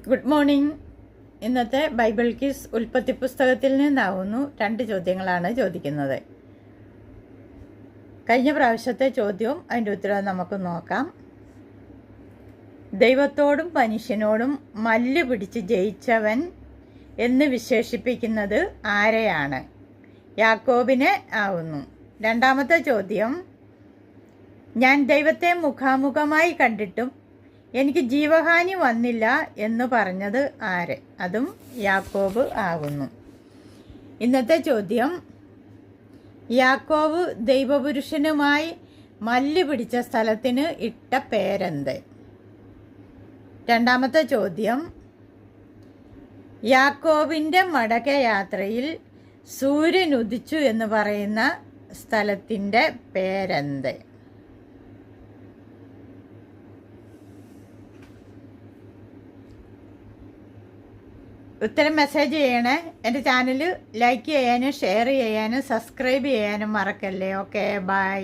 Good morning. ഇന്നത്തെ Bible quiz ഉൽപ്പത്തി പുസ്തകത്തിൽ നിന്നാവുന്നു. 2 ചോദ്യങ്ങളാണ് ചോദിക്കുന്നത്. കഴിഞ്ഞ പ്രാവശ്യത്തെ ചോദ്യവും അതിൻ്റെ ഉത്തരവും നമുക്ക് നോക്കാം. ദൈവത്തോടും മനുഷ്യനോടും മല്ല് പിടിച്ച് ജയിച്ചവൻ എന്ന് വിശേഷിപ്പിക്കുന്നത് ആരെയാണ്? യാക്കോബിനെ ആവുന്നു. രണ്ടാമത്തെ ചോദ്യം, ഞാൻ ദൈവത്തെ മുഖാമുഖമായി കണ്ടിട്ടും എനിക്ക് ജീവഹാനി വന്നില്ല എന്ന് പറഞ്ഞത് ആര്? അതും യാക്കോബ് ആകുന്നു. ഇന്നത്തെ ചോദ്യം, യാക്കോബ് ദൈവപുരുഷനുമായി മല്ല് പിടിച്ച സ്ഥലത്തിന് ഇട്ട പേരെന്ത്? രണ്ടാമത്തെ ചോദ്യം, യാക്കോബിൻ്റെ മടക്കയാത്രയിൽ സൂര്യൻ ഉദിച്ചു എന്ന് പറയുന്ന സ്ഥലത്തിൻ്റെ പേരെന്ത്? ഉത്തരം മെസ്സേജ് ചെയ്യണേ. എൻ്റെ ചാനൽ ലൈക്ക് ചെയ്യാനും ഷെയർ ചെയ്യാനും സബ്സ്ക്രൈബ് ചെയ്യാനും മറക്കല്ലേ. Okay, by.